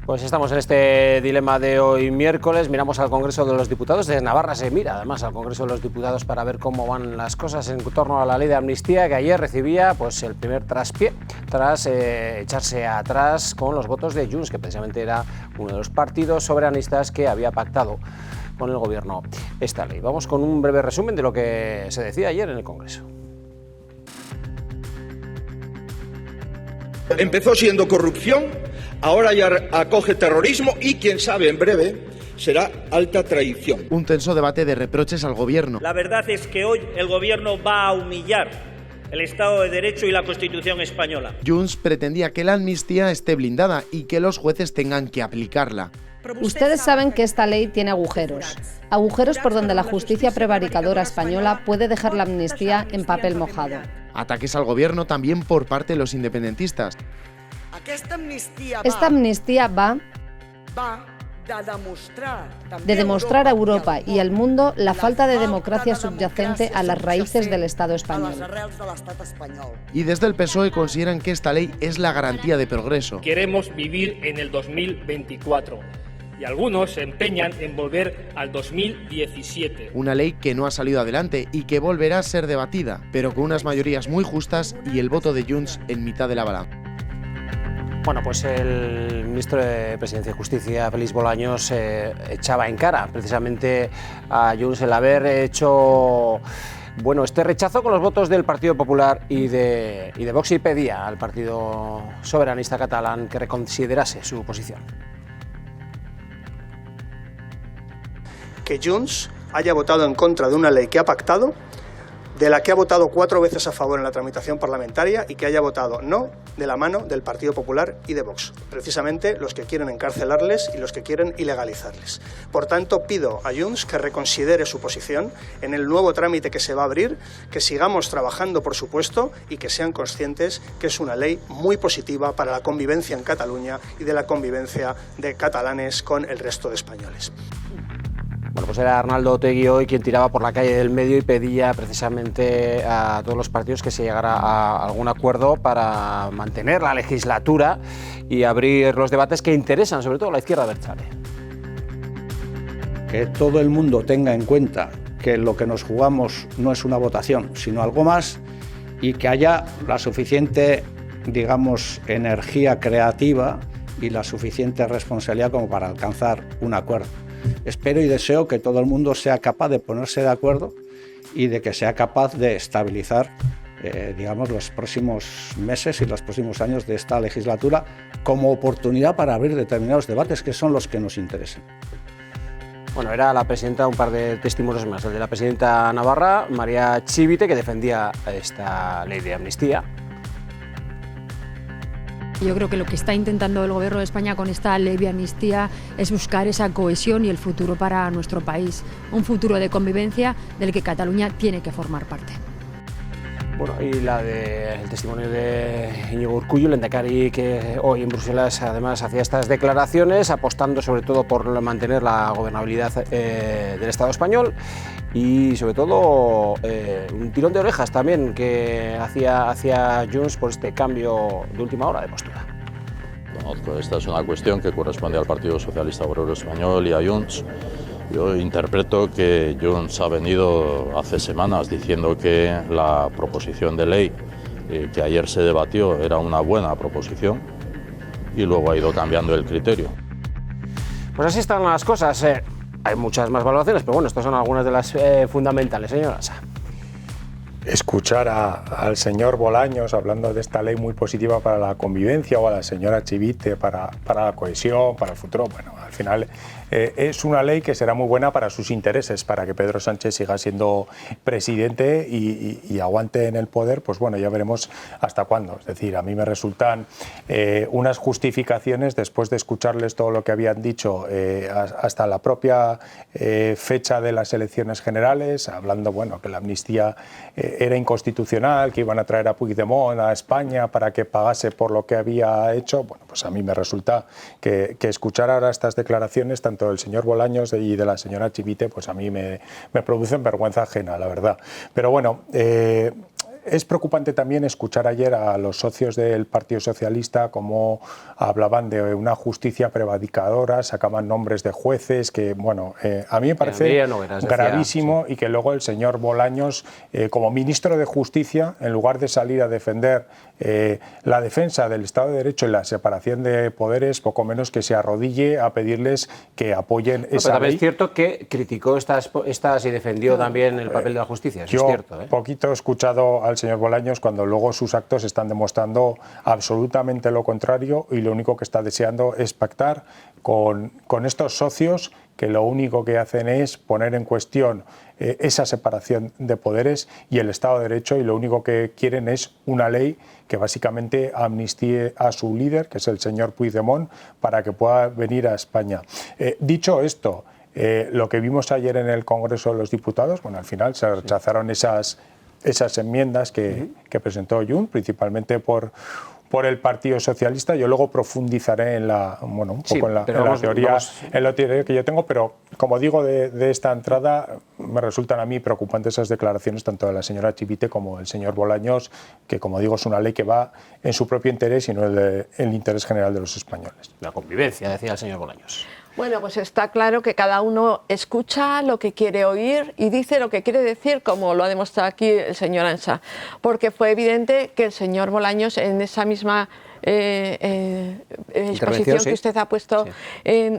S1: Pues estamos en este dilema de hoy miércoles, miramos al Congreso de los Diputados, desde Navarra se mira además al Congreso de los Diputados para ver cómo van las cosas en torno a la ley de amnistía, que ayer recibía pues el primer traspié tras echarse atrás con los votos de Junts, que precisamente era uno de los partidos soberanistas que había pactado con el gobierno esta ley. Vamos con un breve resumen de lo que se decía ayer en el Congreso.
S8: Empezó siendo corrupción, ahora ya acoge terrorismo y, quién sabe, en breve será alta traición.
S9: Un tenso debate de reproches al gobierno.
S10: La verdad es que hoy el gobierno va a humillar el Estado de Derecho y la Constitución española.
S9: Junts pretendía que la amnistía esté blindada y que los jueces tengan que aplicarla.
S11: Ustedes saben que esta ley tiene agujeros. Agujeros por donde la justicia prevaricadora española puede dejar la amnistía en papel mojado.
S9: Ataques al gobierno también por parte de los independentistas.
S11: Esta amnistía va de demostrar a Europa y al mundo la falta de democracia subyacente a las raíces del Estado español.
S9: Y desde el PSOE consideran que esta ley es la garantía de progreso.
S12: Queremos vivir en el 2024 y algunos se empeñan en volver al 2017.
S9: Una ley que no ha salido adelante y que volverá a ser debatida, pero con unas mayorías muy justas y el voto de Junts en mitad de la balanza.
S1: Bueno, pues el ministro de Presidencia y Justicia, Félix Bolaños, echaba en cara precisamente a Junts el haber hecho este rechazo con los votos del Partido Popular y de Vox, y pedía al Partido Soberanista Catalán que reconsiderase su posición.
S13: Que Junts haya votado en contra de una ley que ha pactado, de la que ha votado 4 veces a favor en la tramitación parlamentaria y que haya votado no de la mano del Partido Popular y de Vox, precisamente los que quieren encarcelarles y los que quieren ilegalizarles. Por tanto, pido a Junts que reconsidere su posición en el nuevo trámite que se va a abrir, que sigamos trabajando, por supuesto, y que sean conscientes que es una ley muy positiva para la convivencia en Cataluña y de la convivencia de catalanes con el resto de españoles.
S1: Bueno, pues era Arnaldo Otegi hoy quien tiraba por la calle del medio y pedía precisamente a todos los partidos que se llegara a algún acuerdo para mantener la legislatura y abrir los debates que interesan sobre todo a la izquierda abertzale.
S14: Que todo el mundo tenga en cuenta que lo que nos jugamos no es una votación, sino algo más, y que haya la suficiente, energía creativa y la suficiente responsabilidad como para alcanzar un acuerdo. Espero y deseo que todo el mundo sea capaz de ponerse de acuerdo y de que sea capaz de estabilizar, los próximos meses y los próximos años de esta legislatura como oportunidad para abrir determinados debates que son los que nos interesan.
S1: Bueno, era la presidenta, un par de testimonios más, el de la presidenta navarra, María Chivite, que defendía esta ley de amnistía.
S15: Yo creo que lo que está intentando el Gobierno de España con esta ley de amnistía es buscar esa cohesión y el futuro para nuestro país, un futuro de convivencia del que Cataluña tiene que formar parte.
S1: Bueno, y el testimonio de Íñigo Urkullu, el lehendakari, que hoy en Bruselas además hacía estas declaraciones, apostando sobre todo por mantener la gobernabilidad del Estado español y sobre todo un tirón de orejas también que hacía Junts por este cambio de última hora de postura.
S16: Bueno, esta es una cuestión que corresponde al Partido Socialista Obrero Español y a Junts. Yo interpreto que Junts ha venido hace semanas diciendo que la proposición de ley que ayer se debatió era una buena proposición y luego ha ido cambiando el criterio.
S1: Pues así están las cosas. Hay muchas más valoraciones, pero bueno, estas son algunas de las fundamentales, señora Asa.
S7: Escuchar al señor Bolaños hablando de esta ley muy positiva para la convivencia o a la señora Chivite para la cohesión, para el futuro, bueno, al final es una ley que será muy buena para sus intereses, para que Pedro Sánchez siga siendo presidente y aguante en el poder, pues bueno, ya veremos hasta cuándo. Es decir, a mí me resultan unas justificaciones, después de escucharles todo lo que habían dicho hasta la propia fecha de las elecciones generales, hablando, bueno, que la amnistía era inconstitucional, que iban a traer a Puigdemont a España para que pagase por lo que había hecho. Bueno, pues a mí me resulta que escuchar ahora estas declaraciones, tanto del señor Bolaños y de la señora Chivite, pues a mí me producen vergüenza ajena, la verdad. Pero bueno, es preocupante también escuchar ayer a los socios del Partido Socialista cómo hablaban de una justicia prevaricadora, sacaban nombres de jueces que, bueno, a mí me parece gravísimo, y que luego el señor Bolaños, como ministro de Justicia, en lugar de salir a defender la defensa del Estado de Derecho y la separación de poderes, poco menos que se arrodille a pedirles que apoyen esa ley.
S1: Pero también es cierto que criticó estas y defendió también el papel de la justicia, eso es cierto.
S7: Poquito he escuchado al señor Bolaños cuando luego sus actos están demostrando absolutamente lo contrario, y lo único que está deseando es pactar con estos socios que lo único que hacen es poner en cuestión esa separación de poderes y el Estado de Derecho, y lo único que quieren es una ley que básicamente amnistíe a su líder, que es el señor Puigdemont, para que pueda venir a España. Dicho esto, lo que vimos ayer en el Congreso de los Diputados, bueno, al final se rechazaron esas enmiendas que presentó Junts, principalmente por el Partido Socialista. Yo luego profundizaré en la teoría que yo tengo, pero como digo, de esta entrada me resultan a mí preocupantes esas declaraciones tanto de la señora Chivite como del señor Bolaños, que, como digo, es una ley que va en su propio interés y no el interés general de los españoles.
S1: La convivencia, decía el señor Bolaños.
S3: Bueno, pues está claro que cada uno escucha lo que quiere oír y dice lo que quiere decir, como lo ha demostrado aquí el señor Ansa, porque fue evidente que el señor Bolaños, en esa misma exposición que usted ha puesto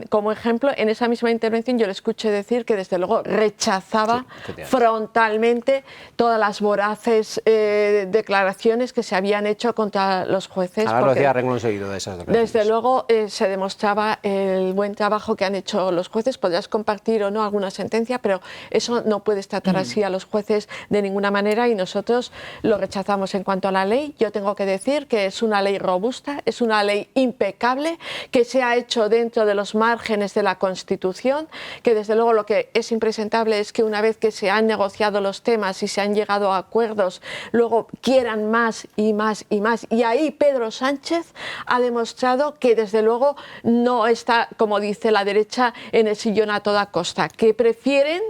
S3: como ejemplo, en esa misma intervención yo le escuché decir que desde luego rechazaba frontalmente todas las voraces declaraciones que se habían hecho contra los jueces.
S1: Ahora lo decía a renglón seguido de esas declaraciones.
S3: Desde luego se demostraba el buen trabajo que han hecho los jueces. Podrás compartir o no alguna sentencia, pero eso no puedes tratar así a los jueces de ninguna manera, y nosotros lo rechazamos. En cuanto a la ley, yo tengo que decir que es una ley robusta, es una ley impecable, que se ha hecho dentro de los márgenes de la Constitución, que desde luego lo que es impresentable es que una vez que se han negociado los temas y se han llegado a acuerdos, luego quieran más y más y más. Y ahí Pedro Sánchez ha demostrado que desde luego no está, como dice la derecha, en el sillón a toda costa, que prefieren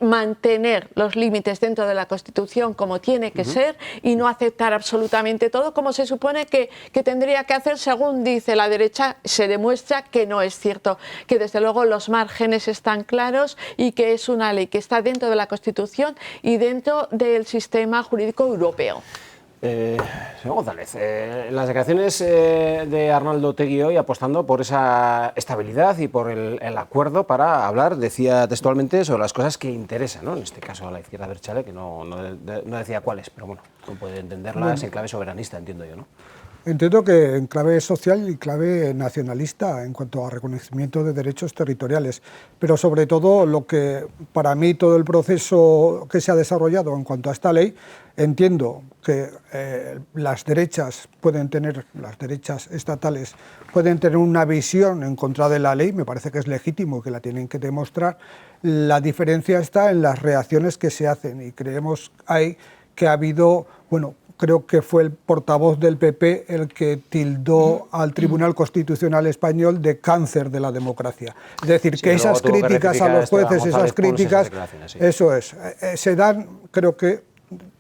S3: mantener los límites dentro de la Constitución como tiene que ser y no aceptar absolutamente todo, como se supone que tendría que hacer según dice la derecha. Se demuestra que no es cierto, que desde luego los márgenes están claros y que es una ley que está dentro de la Constitución y dentro del sistema jurídico europeo.
S1: Señor González, las declaraciones de Arnaldo Otegi hoy apostando por esa estabilidad y por el acuerdo para hablar, decía textualmente, sobre las cosas que interesan, ¿no? En este caso a la izquierda abertzale, que no decía cuáles, pero bueno, no puede entenderlas en clave soberanista, entiendo yo, ¿no?
S4: Entiendo que en clave social y clave nacionalista en cuanto a reconocimiento de derechos territoriales, pero sobre todo lo que para mí todo el proceso que se ha desarrollado en cuanto a esta ley, entiendo que las derechas estatales pueden tener una visión en contra de la ley, me parece que es legítimo que la tienen que demostrar. La diferencia está en las reacciones que se hacen y creemos que ha habido, bueno, creo que fue el portavoz del PP el que tildó al Tribunal Constitucional Español de cáncer de la democracia. Es decir,
S1: Sí,
S4: que esas críticas a los jueces, esas críticas, eso es, se dan, creo que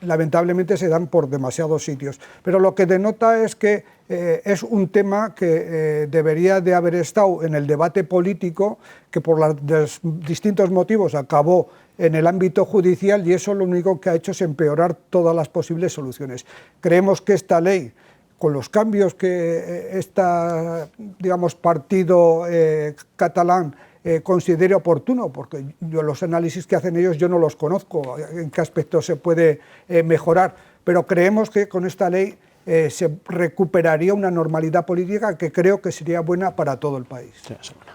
S4: lamentablemente se dan por demasiados sitios. Pero lo que denota es que es un tema que debería de haber estado en el debate político, que por los distintos motivos acabó en el ámbito judicial, y eso lo único que ha hecho es empeorar todas las posibles soluciones. Creemos que esta ley, con los cambios que digamos, partido catalán considere oportuno, porque los análisis que hacen ellos yo no los conozco, en qué aspecto se puede mejorar, pero creemos que con esta ley se recuperaría una normalidad política que creo que sería buena para todo el país.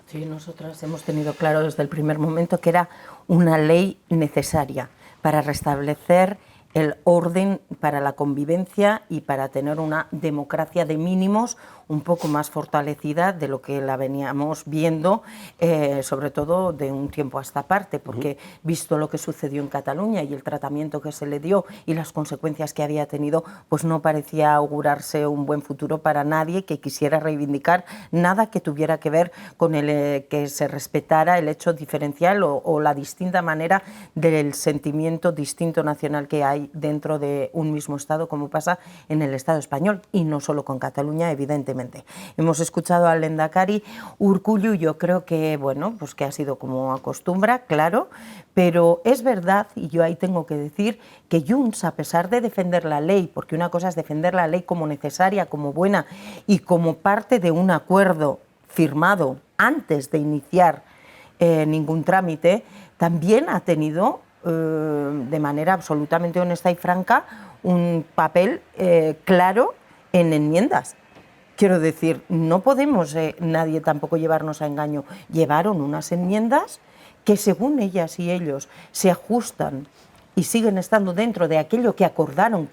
S5: Sí, nosotros hemos tenido claro desde el primer momento que era una ley necesaria para restablecer el orden, para la convivencia y para tener una democracia de mínimos un poco más fortalecida de lo que la veníamos viendo, sobre todo de un tiempo a esta parte, porque visto lo que sucedió en Cataluña y el tratamiento que se le dio y las consecuencias que había tenido, pues no parecía augurarse un buen futuro para nadie que quisiera reivindicar nada que tuviera que ver con que se respetara el hecho diferencial o la distinta manera del sentimiento distinto nacional que hay dentro de un mismo Estado, como pasa en el Estado español, y no solo con Cataluña, evidentemente. Hemos escuchado al Lehendakari Urkullu, yo creo que, bueno, pues que ha sido como acostumbra, claro, pero es verdad, y yo ahí tengo que decir, que Junts, a pesar de defender la ley, porque una cosa es defender la ley como necesaria, como buena, y como parte de un acuerdo firmado antes de iniciar ningún trámite, también ha tenido, de manera absolutamente honesta y franca, un papel claro en enmiendas. Quiero decir, no podemos nadie tampoco llevarnos a engaño. Llevaron unas enmiendas que según ellas y ellos se ajustan y siguen estando dentro de aquello que acordaron,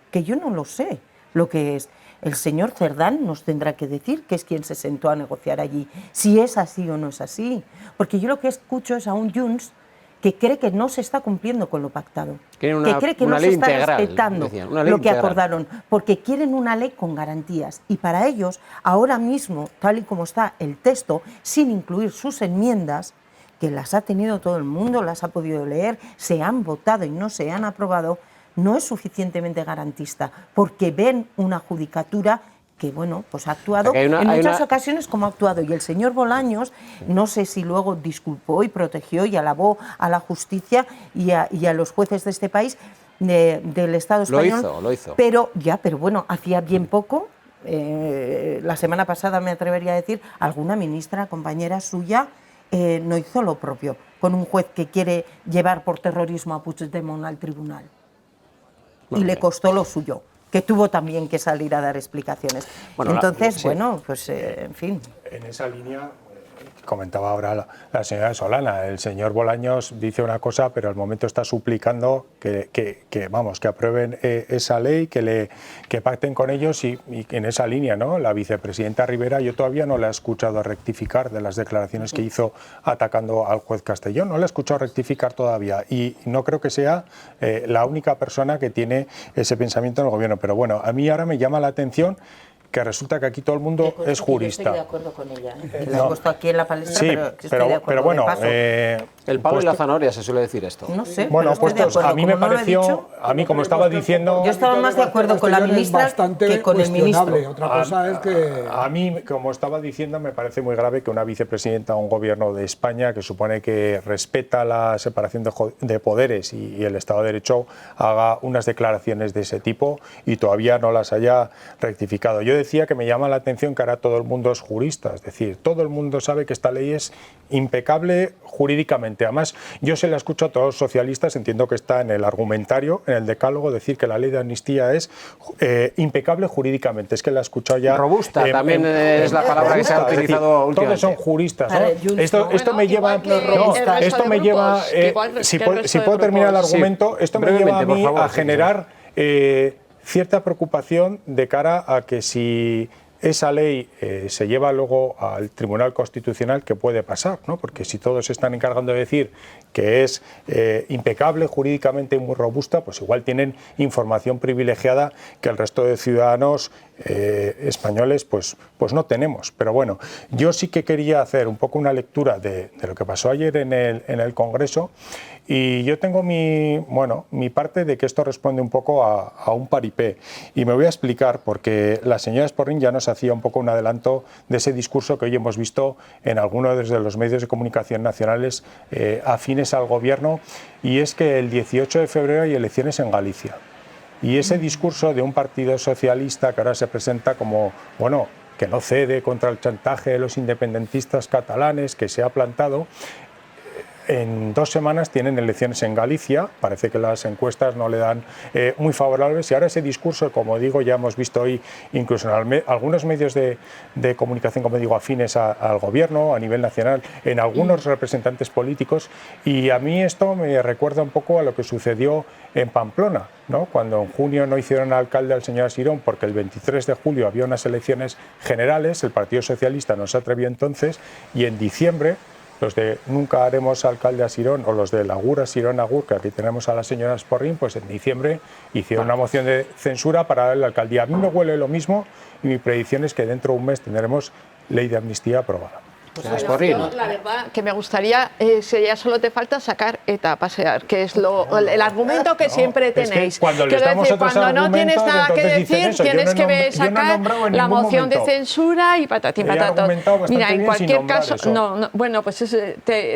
S5: que yo no lo sé lo que es. El señor Cerdán nos tendrá que decir que es quien se sentó a negociar allí, si es así o no es así. Porque yo lo que escucho es a un Junts que cree que no se está cumpliendo con lo pactado, que cree que no se está respetando lo que acordaron, porque quieren una ley con garantías. Y para ellos, ahora mismo, tal y como está el texto, sin incluir sus enmiendas, que las ha tenido todo el mundo, las ha podido leer, se han votado y no se han aprobado, no es suficientemente garantista, porque ven una judicatura que, bueno, pues ha actuado en muchas ocasiones como ha actuado. Y el señor Bolaños, no sé si luego disculpó y protegió y alabó a la justicia y a los jueces de este país, del Estado español.
S1: Lo hizo.
S5: Pero bueno, hacía bien poco, la semana pasada me atrevería a decir, alguna ministra, compañera suya, no hizo lo propio con un juez que quiere llevar por terrorismo a Puigdemont al tribunal. Y le costó lo suyo, que tuvo también que salir a dar explicaciones. Bueno, entonces, bueno, pues en fin.
S7: En esa línea, comentaba ahora la señora Solana, el señor Bolaños dice una cosa, pero al momento está suplicando que aprueben esa ley, que pacten con ellos y en esa línea, ¿no? La vicepresidenta Rivera, yo todavía no la he escuchado rectificar de las declaraciones que hizo atacando al juez Castellón, no la he escuchado rectificar todavía y no creo que sea la única persona que tiene ese pensamiento en el gobierno, pero bueno, a mí ahora me llama la atención que resulta que aquí todo el mundo es jurista.
S5: Yo estoy de acuerdo con ella. La he puesto aquí en la palestra,
S7: sí,
S5: pero estoy de acuerdo.
S7: Pero bueno,
S1: el palo y la zanahoria se suele decir esto.
S5: No sé.
S7: Bueno, puestos, a mí me pareció, a mí como estaba diciendo...
S5: Yo estaba más de acuerdo con la ministra que con el ministro.
S4: Otra cosa es que...
S7: A mí, como estaba diciendo, me parece muy grave que una vicepresidenta de un gobierno de España, que supone que respeta la separación de poderes y el Estado de Derecho, haga unas declaraciones de ese tipo y todavía no las haya rectificado. Yo decía que me llama la atención que ahora todo el mundo es jurista, es decir, todo el mundo sabe que esta ley es impecable jurídicamente, perfectamente. Además, yo se la escucho a todos los socialistas, entiendo que está en el argumentario, en el decálogo, decir que la ley de amnistía es impecable jurídicamente. Es que la he escuchado ya...
S1: Robusta, también es la palabra que se ha utilizado últimamente.
S7: Todos son juristas, ¿no? Esto me lleva... Si puedo terminar el argumento, esto me lleva a mí a generar cierta preocupación de cara a que si esa ley se lleva luego al Tribunal Constitucional, ¿qué puede pasar? ¿No? Porque si todos se están encargando de decir que es impecable, jurídicamente muy robusta, pues igual tienen información privilegiada que el resto de ciudadanos españoles pues no tenemos. Pero bueno, yo sí que quería hacer un poco una lectura de lo que pasó ayer en el Congreso, y yo tengo mi parte de que esto responde un poco a un paripé, y me voy a explicar porque la señora Sporrin ya nos hacía un poco un adelanto de ese discurso que hoy hemos visto en algunos de los medios de comunicación nacionales afines al gobierno, y es que el 18 de febrero hay elecciones en Galicia. Y ese discurso de un partido socialista que ahora se presenta como, que no cede contra el chantaje de los independentistas catalanes, que se ha plantado, en 2 semanas tienen elecciones en Galicia, parece que las encuestas no le dan muy favorables, y ahora ese discurso, como digo, ya hemos visto hoy incluso en algunos medios de comunicación, como digo, afines al gobierno a nivel nacional, en algunos representantes políticos, y a mí esto me recuerda un poco a lo que sucedió en Pamplona, ¿no? Cuando en junio no hicieron alcalde al señor Asirón porque el 23 de julio había unas elecciones generales, el Partido Socialista no se atrevió entonces, y en diciembre los de Nunca Haremos Alcalde a Asirón, o los del Agur Asirón Agur, que aquí tenemos a la señora Sporrin, pues en diciembre hicieron una moción de censura para darle la alcaldía. A mí me huele lo mismo, y mi predicción es que dentro de un mes tendremos ley de amnistía aprobada.
S3: Yo, la verdad que me gustaría, si ya solo te falta sacar ETA a pasear, que es el argumento que siempre tenéis.
S7: Es que cuando
S3: no tienes nada que decir, tienes que sacar la moción de censura y patatín patatón. Mira, en cualquier caso, bueno, pues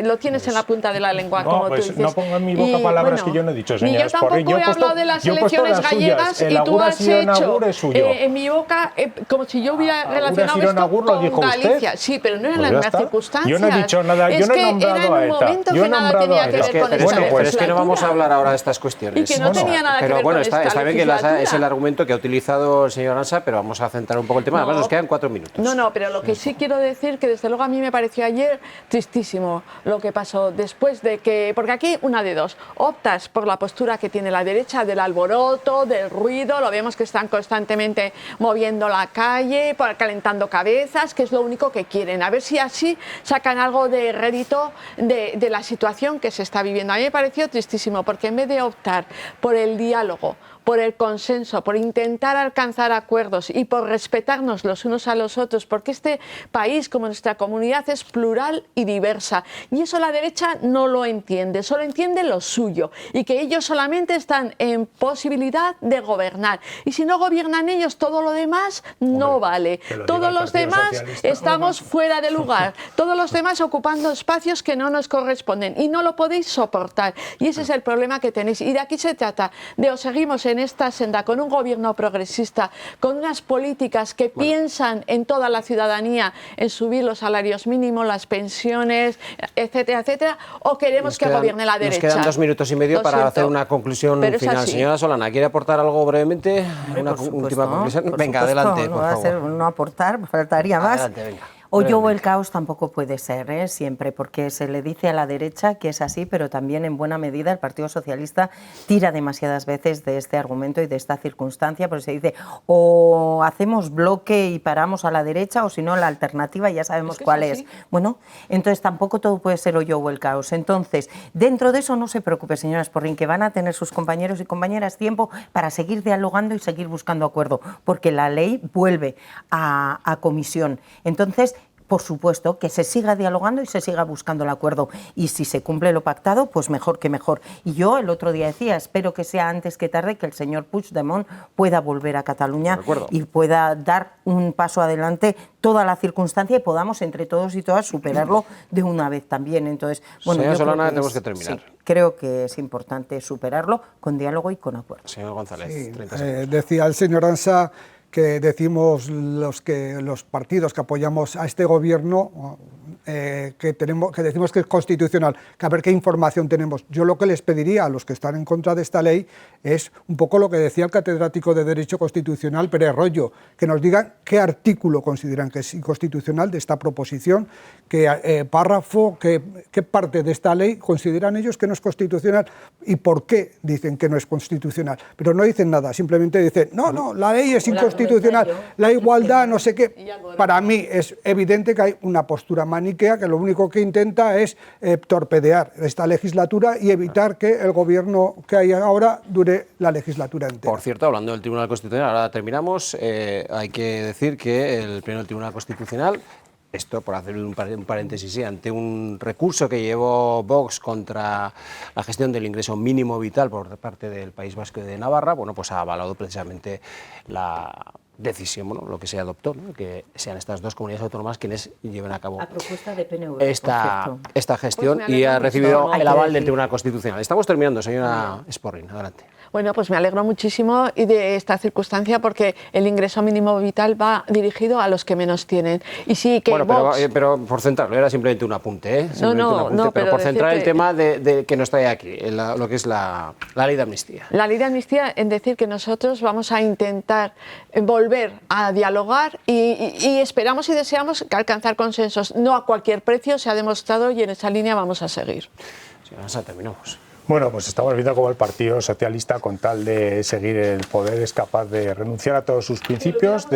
S3: lo tienes en la punta de la lengua, como tú dices.
S7: No pongo en mi boca palabras que yo no he dicho, señora Sporrin.
S3: Yo tampoco he hablado de las elecciones gallegas, y tú has hecho en mi boca como si yo hubiera relacionado esto con Galicia. Sí, pero no en las circunstancias.
S7: Yo no he dicho nada, yo no he nombrado a ETA.
S3: Yo he nombrado a ETA.
S1: Pero es que no vamos a hablar ahora de estas cuestiones.
S3: Y que no tenía nada que ver con esta
S1: está bien que es el argumento que ha utilizado el señor Arantza, pero vamos a centrar un poco el tema. Además, nos quedan 4 minutos.
S3: No, pero lo que sí quiero decir, que desde luego a mí me pareció ayer tristísimo lo que pasó después de que, porque aquí una de dos, optas por la postura que tiene la derecha del alboroto, del ruido, lo vemos que están constantemente moviendo la calle, calentando cabezas, que es lo único que quieren, a ver si así sacan algo de rédito de la situación que se está viviendo. A mí me pareció tristísimo, porque en vez de optar por el diálogo, por el consenso, por intentar alcanzar acuerdos y por respetarnos los unos a los otros, porque este país, como nuestra comunidad, es plural y diversa, y eso la derecha no lo entiende, solo entiende lo suyo, y que ellos solamente están en posibilidad de gobernar, y si no gobiernan ellos, todo lo demás no vale, todos los demás estamos fuera de lugar, todos los demás ocupando espacios que no nos corresponden, y no lo podéis soportar, y ese es el problema que tenéis, y de aquí se trata, de o seguimos en esta senda con un gobierno progresista, con unas políticas que piensan en toda la ciudadanía, en subir los salarios mínimos, las pensiones, etcétera, etcétera, o queremos que gobierne la derecha.
S1: Nos quedan 2 minutos y medio para hacer una conclusión final. Señora Solana, ¿quiere aportar algo brevemente? Una última conclusión. Venga, adelante, por favor.
S5: No aportar, faltaría más.
S1: Adelante, venga.
S5: Hoyo o el caos tampoco puede ser, siempre, porque se le dice a la derecha que es así, pero también en buena medida el Partido Socialista tira demasiadas veces de este argumento y de esta circunstancia, porque se dice o hacemos bloque y paramos a la derecha, o si no la alternativa ya sabemos cuál es. Bueno, entonces tampoco todo puede ser hoyo o el caos. Entonces, dentro de eso no se preocupe, señora Sporrin, que van a tener sus compañeros y compañeras tiempo para seguir dialogando y seguir buscando acuerdo, porque la ley vuelve a comisión. Entonces, por supuesto, que se siga dialogando y se siga buscando el acuerdo. Y si se cumple lo pactado, pues mejor que mejor. Y yo el otro día decía, espero que sea antes que tarde, que el señor Puigdemont pueda volver a Cataluña y pueda dar un paso adelante toda la circunstancia y podamos entre todos y todas superarlo de una vez también. Entonces, bueno,
S1: señora Solana, tenemos que terminar.
S5: Sí, creo que es importante superarlo con diálogo y con acuerdo.
S1: Señor González, 30 segundos.
S4: Decía el señor Arantza que decimos los partidos que apoyamos a este gobierno, que decimos que es constitucional, que a ver qué información tenemos. Yo lo que les pediría a los que están en contra de esta ley es un poco lo que decía el catedrático de Derecho Constitucional Pérez Royo, que nos digan qué artículo consideran que es inconstitucional de esta proposición, qué párrafo, qué parte de esta ley consideran ellos que no es constitucional y por qué dicen que no es constitucional. Pero no dicen nada, simplemente dicen, no, la ley es inconstitucional, la igualdad, no sé qué. Para mí es evidente que hay una postura maniquea que lo único que intenta es torpedear esta legislatura y evitar que el gobierno que hay ahora dure la legislatura entera.
S1: Por cierto, hablando del Tribunal Constitucional, ahora terminamos, hay que decir que el Pleno del Tribunal Constitucional, esto por hacer un paréntesis, sí, ante un recurso que llevó Vox contra la gestión del ingreso mínimo vital por parte del País Vasco y de Navarra, bueno, pues ha avalado precisamente la decisión, bueno, lo que se adoptó, ¿no? Que sean estas dos comunidades autónomas quienes lleven a cabo esta gestión
S3: Pues
S1: y ha recibido
S3: mucho.
S1: el aval del Tribunal Constitucional. Estamos terminando, señora Sporrin, adelante.
S3: Bueno, pues me alegro muchísimo de esta circunstancia porque el ingreso mínimo vital va dirigido a los que menos tienen. Y sí que
S1: bueno,
S3: Vox...
S1: pero por centrarlo, era simplemente un apunte, ¿eh?
S3: Pero
S1: por centrar el tema de que nos trae aquí, lo que es la ley de amnistía.
S3: La ley de amnistía, en decir que nosotros vamos a intentar volver a dialogar y esperamos y deseamos alcanzar consensos. No a cualquier precio, se ha demostrado y en esa línea vamos a seguir.
S1: Señora Sá, terminamos.
S7: Bueno, pues estamos viendo cómo el Partido Socialista, con tal de seguir el poder, es capaz de renunciar a todos sus principios.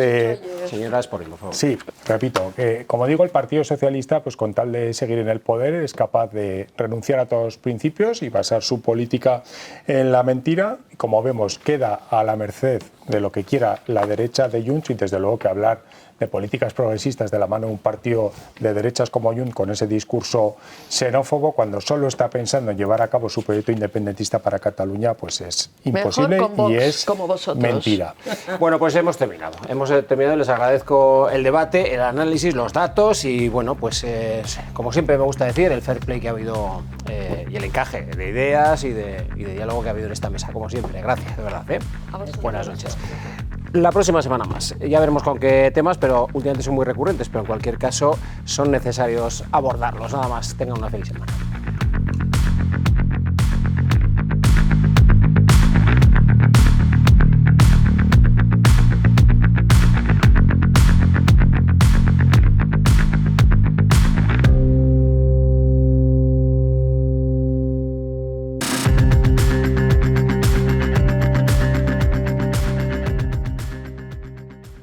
S1: Señora Sporrin, por favor.
S7: Sí, repito, que como digo, el Partido Socialista, pues con tal de seguir en el poder, es capaz de renunciar a todos los principios y basar su política en la mentira. Como vemos, queda a la merced de lo que quiera la derecha de Junts y desde luego que hablar de políticas progresistas de la mano de un partido de derechas como Junts con ese discurso xenófobo, cuando solo está pensando en llevar a cabo su proyecto independentista para Cataluña, pues es imposible y es mentira.
S1: Bueno, pues hemos terminado. Les agradezco el debate, el análisis, los datos y bueno, pues como siempre me gusta decir, el fair play que ha habido y el encaje de ideas y de diálogo que ha habido en esta mesa, como siempre. Gracias, de verdad. Buenas noches. La próxima semana más. Ya veremos con qué temas, pero últimamente son muy recurrentes, pero en cualquier caso son necesarios abordarlos. Nada más. Tengan una feliz semana.